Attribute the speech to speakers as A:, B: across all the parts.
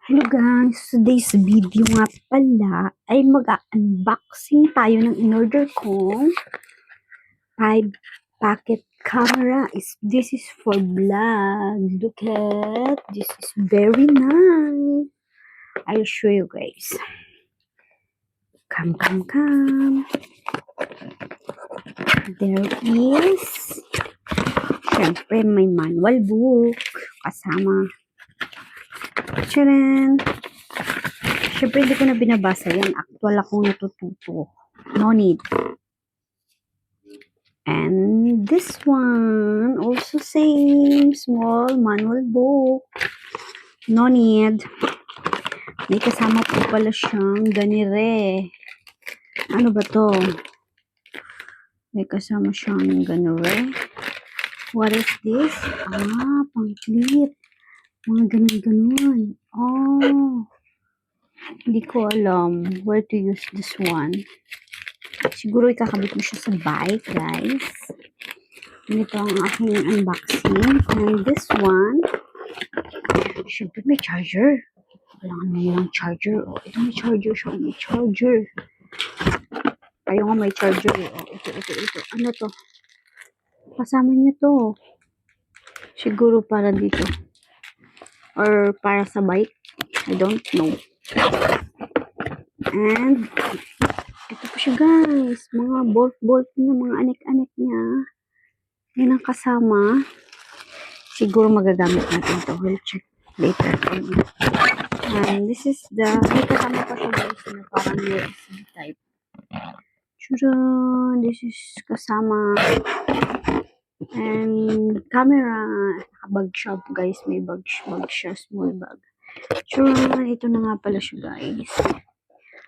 A: Hello guys, today's video nga pala ay mag-unboxing tayo ng in-order kong 5 pocket camera. This is for vlog. Look at, this is very nice. I'll show you guys. Come. There is, syempre may manual book kasama. Tcharan! Siyempre, hindi ko na binabasa yan. Actual akong natututo. No need. And this one, also same. Small manual book. No need. May kasama po pala siyang ganire. Ano ba to? May kasama siyang ganire. What is this? Pang clip. Mga ganun-ganun. Oh. Hindi ko alam where to use this one. Siguro ikakabit mo siya sa bike, guys. Ganito ang aking unboxing. And this one, syempre may charger. Kailangan mo yung charger. Oh, ito may charger siya. May charger. Kayo nga may charger. Oh, ito. Ano to? Kasama niya to. Siguro para dito. Or para sa bike. I don't know. And ito po siya guys, mga bolt niya, mga anik-anik niya. Yan ang kasama. Siguro magagamit natin ito. We'll check later. And this is the, may kasama pa siya guys na parang USB type. Tcharan! This is kasama. And camera. Bag siya guys, may bag siya, small bag. Tcharan! Ito na nga pala siya guys.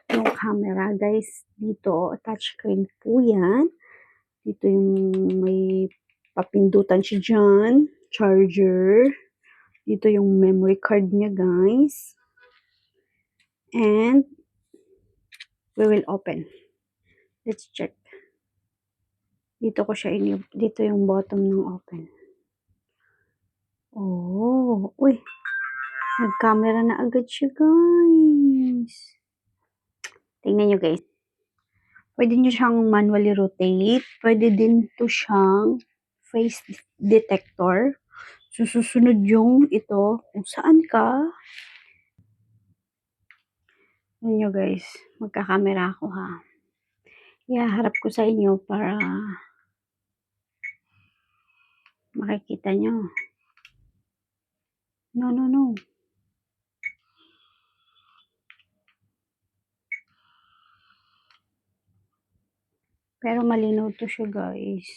A: Yung camera guys, dito touchscreen po yan. Dito yung may papindutan siya dyan, charger. Dito yung memory card niya guys. And we will open. Let's check. Dito ko siya dito yung bottom ng open. Oh, uy. Nag-camera na agad siya guys. Tingnan nyo guys. Pwede nyo siyang manually rotate. Pwede din to siyang face detector. So, susunod yung ito kung saan ka. Tingnan nyo guys. Magkakamera ako ha. Ihaharap ko sa inyo para makikita nyo. No. Pero malinaw to siya guys.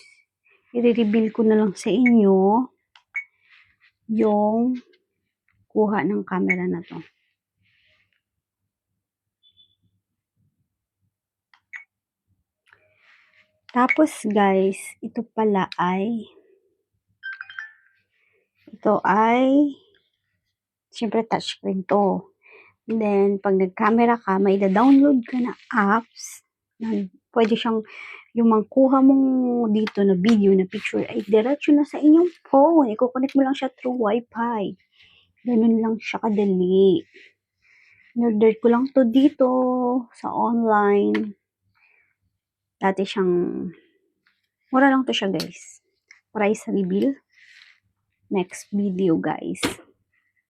A: I-reveal ko na lang sa inyo yung kuha ng camera na to. Tapos guys, ito ay siyempre touchscreen to. And then, pag nag-camera ka, may da-download ka na apps na pwede siyang yung mangkuha mong dito na video, na picture, ay diretso na sa inyong phone. I-connect mo lang siya through Wi-Fi. Ganun lang siya kadali. In-order ko lang to dito sa online. Dati siyang, mura lang to siya guys. Price reveal. Next video guys.